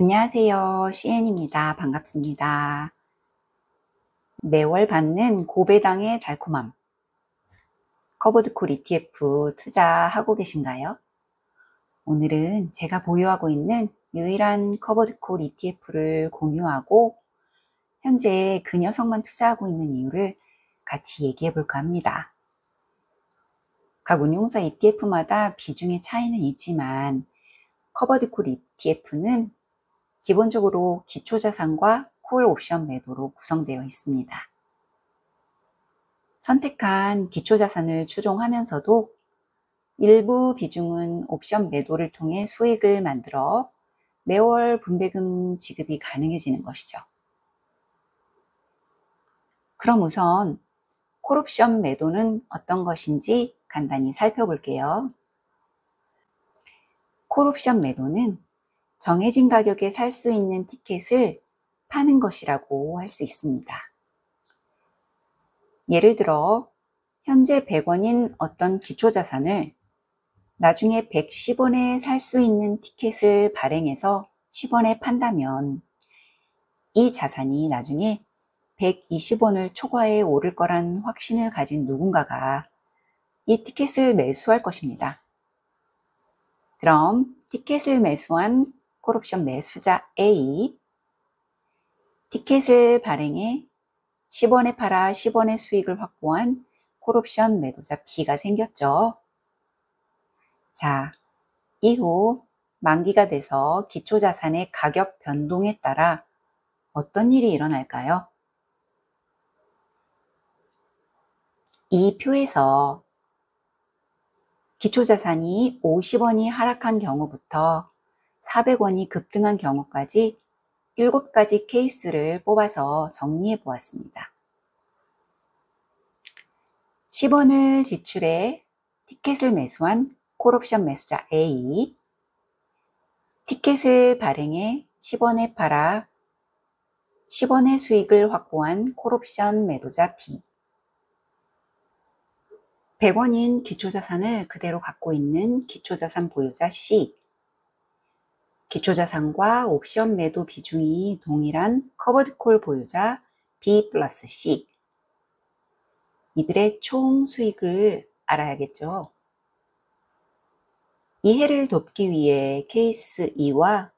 안녕하세요. CN입니다. 반갑습니다. 매월 받는 고배당의 달콤함. 커버드콜 ETF 투자하고 계신가요? 오늘은 제가 보유하고 있는 유일한 커버드콜 ETF를 공유하고 현재 그 녀석만 투자하고 있는 이유를 같이 얘기해 볼까 합니다. 각 운용사 ETF마다 비중의 차이는 있지만 커버드콜 ETF는 기본적으로 기초자산과 콜 옵션 매도로 구성되어 있습니다. 선택한 기초자산을 추종하면서도 일부 비중은 옵션 매도를 통해 수익을 만들어 매월 분배금 지급이 가능해지는 것이죠. 그럼 우선 콜옵션 매도는 어떤 것인지 간단히 살펴볼게요. 콜옵션 매도는 정해진 가격에 살 수 있는 티켓을 파는 것이라고 할 수 있습니다. 예를 들어 현재 100원인 어떤 기초자산을 나중에 110원에 살 수 있는 티켓을 발행해서 10원에 판다면 이 자산이 나중에 120원을 초과해 오를 거란 확신을 가진 누군가가 이 티켓을 매수할 것입니다. 그럼 티켓을 매수한 콜옵션 매수자 A, 티켓을 발행해 10원에 팔아 10원의 수익을 확보한 콜옵션 매도자 B가 생겼죠. 자, 이후 만기가 돼서 기초자산의 가격 변동에 따라 어떤 일이 일어날까요? 이 표에서 기초자산이 50원이 하락한 경우부터 400원이 급등한 경우까지 7가지 케이스를 뽑아서 정리해 보았습니다. 10원을 지출해 티켓을 매수한 콜옵션 매수자 A, 티켓을 발행해 10원에 팔아 10원의 수익을 확보한 콜옵션 매도자 B, 100원인 기초자산을 그대로 갖고 있는 기초자산 보유자 C, 기초자산과 옵션 매도 비중이 동일한 커버드콜 보유자 B 플러스 C, 이들의 총 수익을 알아야겠죠. 이해를 돕기 위해 케이스 2와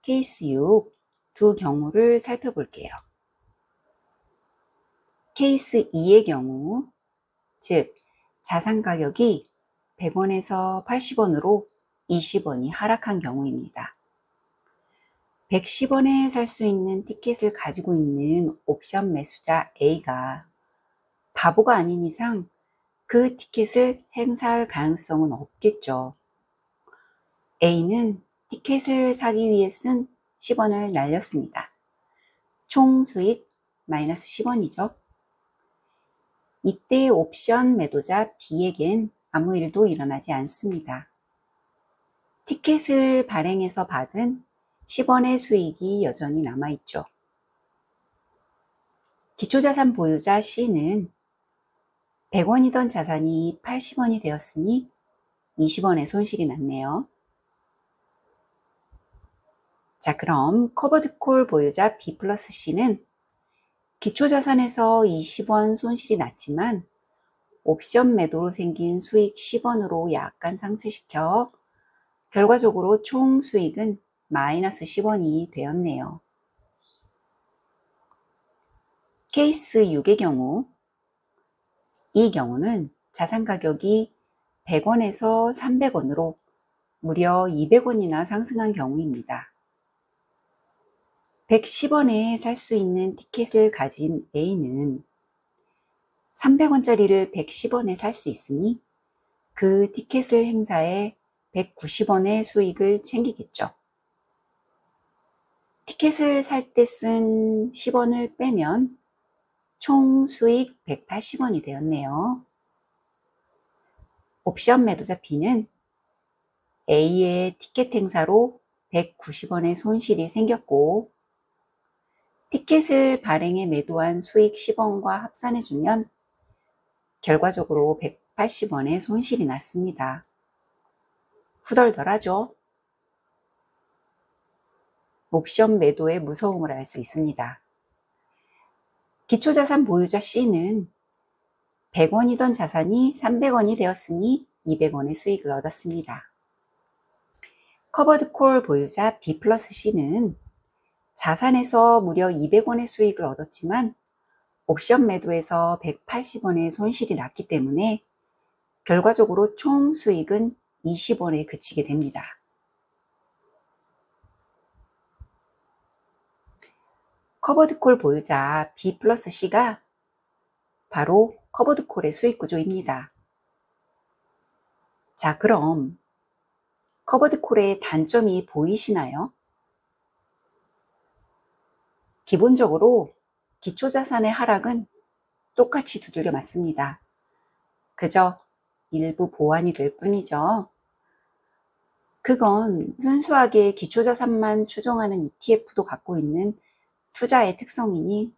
케이스 6 두 경우를 살펴볼게요. 케이스 2의 경우, 즉 자산 가격이 100원에서 80원으로 20원이 하락한 경우입니다. 110원에 살 수 있는 티켓을 가지고 있는 옵션 매수자 A가 바보가 아닌 이상 그 티켓을 행사할 가능성은 없겠죠. A는 티켓을 사기 위해 쓴 10원을 날렸습니다. 총 수익 마이너스 10원이죠. 이때 옵션 매도자 B에겐 아무 일도 일어나지 않습니다. 티켓을 발행해서 받은 10원의 수익이 여전히 남아있죠. 기초자산 보유자 C는 100원이던 자산이 80원이 되었으니 20원의 손실이 났네요. 자, 그럼 커버드콜 보유자 B 플러스 C는 기초자산에서 20원 손실이 났지만 옵션 매도로 생긴 수익 10원으로 약간 상쇄시켜 결과적으로 총 수익은 마이너스 10원이 되었네요. 케이스 6의 경우, 이 경우는 자산 가격이 100원에서 300원으로 무려 200원이나 상승한 경우입니다. 110원에 살 수 있는 티켓을 가진 A는 300원짜리를 110원에 살 수 있으니 그 티켓을 행사해 190원의 수익을 챙기겠죠. 티켓을 살 때 쓴 10원을 빼면 총 수익 180원이 되었네요. 옵션 매도자 B는 A의 티켓 행사로 190원의 손실이 생겼고 티켓을 발행해 매도한 수익 10원과 합산해주면 결과적으로 180원의 손실이 났습니다. 후덜덜하죠? 옵션 매도의 무서움을 알 수 있습니다. 기초자산 보유자 C는 100원이던 자산이 300원이 되었으니 200원의 수익을 얻었습니다. 커버드콜 보유자 B 플러스 C는 자산에서 무려 200원의 수익을 얻었지만 옵션 매도에서 180원의 손실이 났기 때문에 결과적으로 총 수익은 20원에 그치게 됩니다. 커버드콜 보유자 B 플러스 C가 바로 커버드콜의 수익 구조입니다. 자, 그럼 커버드콜의 단점이 보이시나요? 기본적으로 기초자산의 하락은 똑같이 두들겨 맞습니다. 그저 일부 보완이 될 뿐이죠. 그건 순수하게 기초자산만 추종하는 ETF도 갖고 있는 투자의 특성이니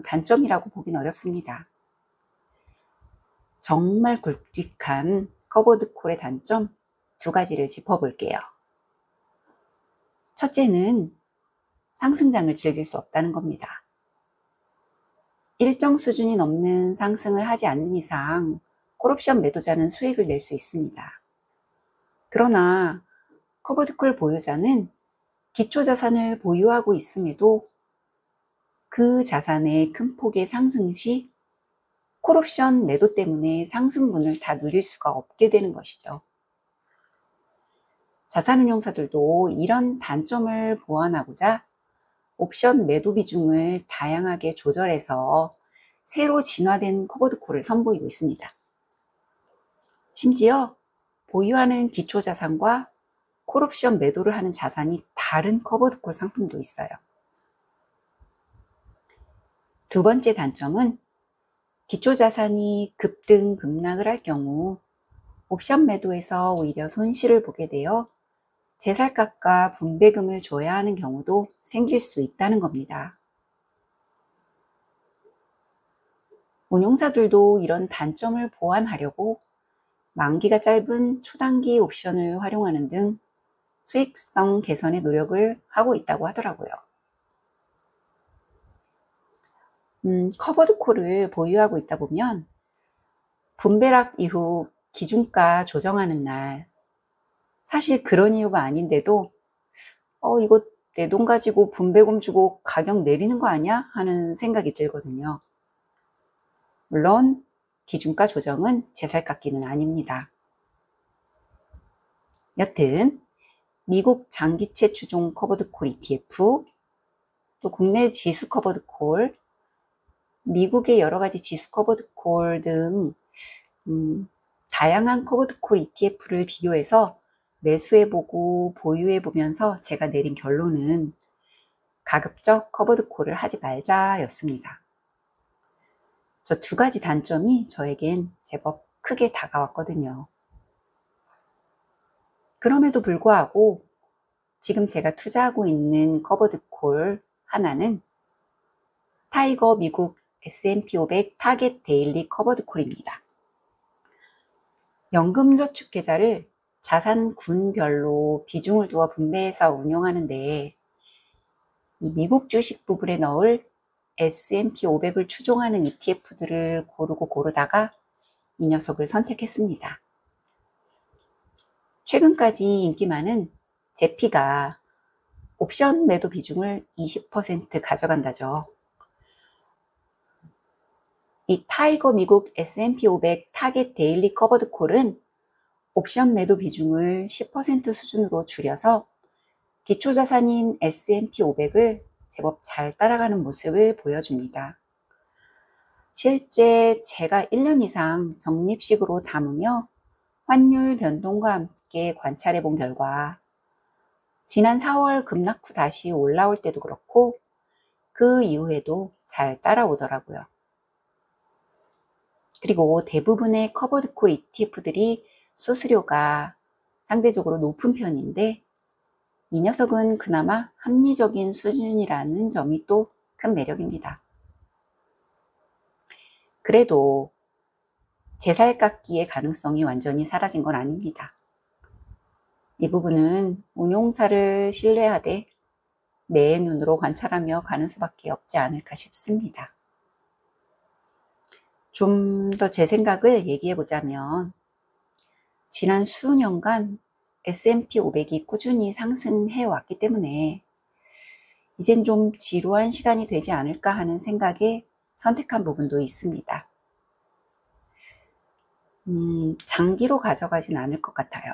단점이라고 보긴 어렵습니다. 정말 굵직한 커버드콜의 단점 2가지를 짚어볼게요. 첫째는 상승장을 즐길 수 없다는 겁니다. 일정 수준이 넘는 상승을 하지 않는 이상 콜옵션 매도자는 수익을 낼 수 있습니다. 그러나 커버드콜 보유자는 기초자산을 보유하고 있음에도 그 자산의 큰 폭의 상승 시 콜옵션 매도 때문에 상승분을 다 누릴 수가 없게 되는 것이죠. 자산운용사들도 이런 단점을 보완하고자 옵션 매도 비중을 다양하게 조절해서 새로 진화된 커버드콜을 선보이고 있습니다. 심지어 보유하는 기초자산과 콜옵션 매도를 하는 자산이 다른 커버드콜 상품도 있어요. 2번째 단점은 기초자산이 급등 급락을 할 경우 옵션 매도에서 오히려 손실을 보게 되어 재살값과 분배금을 줘야 하는 경우도 생길 수 있다는 겁니다. 운용사들도 이런 단점을 보완하려고 만기가 짧은 초단기 옵션을 활용하는 등 수익성 개선의 노력을 하고 있다고 하더라고요. 커버드콜을 보유하고 있다 보면 분배락 이후 기준가 조정하는 날, 사실 그런 이유가 아닌데도 이거 내 돈 가지고 분배금 주고 가격 내리는 거 아니야? 하는 생각이 들거든요. 물론 기준가 조정은 제살깎기는 아닙니다. 여튼 미국 장기채 추종 커버드콜 ETF, 또 국내 지수 커버드콜, 미국의 여러 가지 지수 커버드콜 등 다양한 커버드콜 ETF를 비교해서 매수해보고 보유해보면서 제가 내린 결론은 가급적 커버드콜을 하지 말자였습니다. 저 2가지 단점이 저에겐 제법 크게 다가왔거든요. 그럼에도 불구하고 지금 제가 투자하고 있는 커버드콜 하나는 타이거 미국 S&P 500 타겟 데일리 커버드콜입니다. 연금저축계좌를 자산군별로 비중을 두어 분배해서 운용하는데 이 미국 주식 부분에 넣을 S&P 500을 추종하는 ETF들을 고르다가 이 녀석을 선택했습니다. 최근까지 인기 많은 제피가 옵션 매도 비중을 20% 가져간다죠. 이 타이거 미국 S&P 500 타겟 데일리 커버드콜은 옵션 매도 비중을 10% 수준으로 줄여서 기초자산인 S&P 500을 제법 잘 따라가는 모습을 보여줍니다. 실제 제가 1년 이상 적립식으로 담으며 환율 변동과 함께 관찰해 본 결과 지난 4월 급락 후 다시 올라올 때도 그렇고 그 이후에도 잘 따라오더라고요. 그리고 대부분의 커버드콜 ETF들이 수수료가 상대적으로 높은 편인데 이 녀석은 그나마 합리적인 수준이라는 점이 또 큰 매력입니다. 그래도 제살깎기의 가능성이 완전히 사라진 건 아닙니다. 이 부분은 운용사를 신뢰하되 매의 눈으로 관찰하며 가는 수밖에 없지 않을까 싶습니다. 좀 더 제 생각을 얘기해 보자면 지난 수년간 S&P 500이 꾸준히 상승해 왔기 때문에 이젠 좀 지루한 시간이 되지 않을까 하는 생각에 선택한 부분도 있습니다. 장기로 가져가진 않을 것 같아요.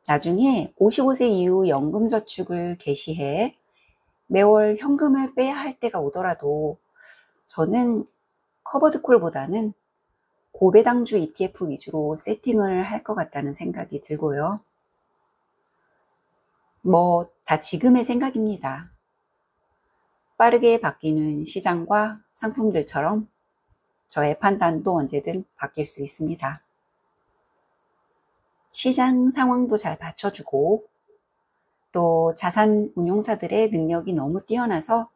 나중에 55세 이후 연금저축을 개시해 매월 현금을 빼야 할 때가 오더라도 저는 커버드콜보다는 고배당주 ETF 위주로 세팅을 할 것 같다는 생각이 들고요. 뭐 다 지금의 생각입니다. 빠르게 바뀌는 시장과 상품들처럼 저의 판단도 언제든 바뀔 수 있습니다. 시장 상황도 잘 받쳐주고 또 자산 운용사들의 능력이 너무 뛰어나서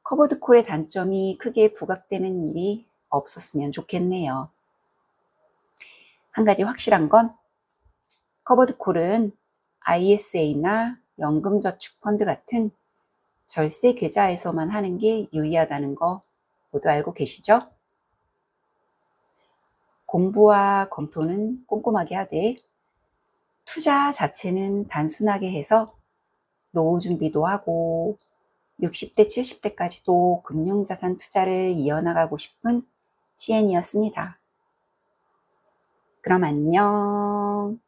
커버드콜의 단점이 크게 부각되는 일이 없었으면 좋겠네요. 한 가지 확실한 건 커버드콜은 ISA나 연금저축펀드 같은 절세 계좌에서만 하는 게 유의하다는 거 모두 알고 계시죠? 공부와 검토는 꼼꼼하게 하되 투자 자체는 단순하게 해서 노후 준비도 하고 60대, 70대까지도 금융자산 투자를 이어나가고 싶은 CN이었습니다. 그럼 안녕.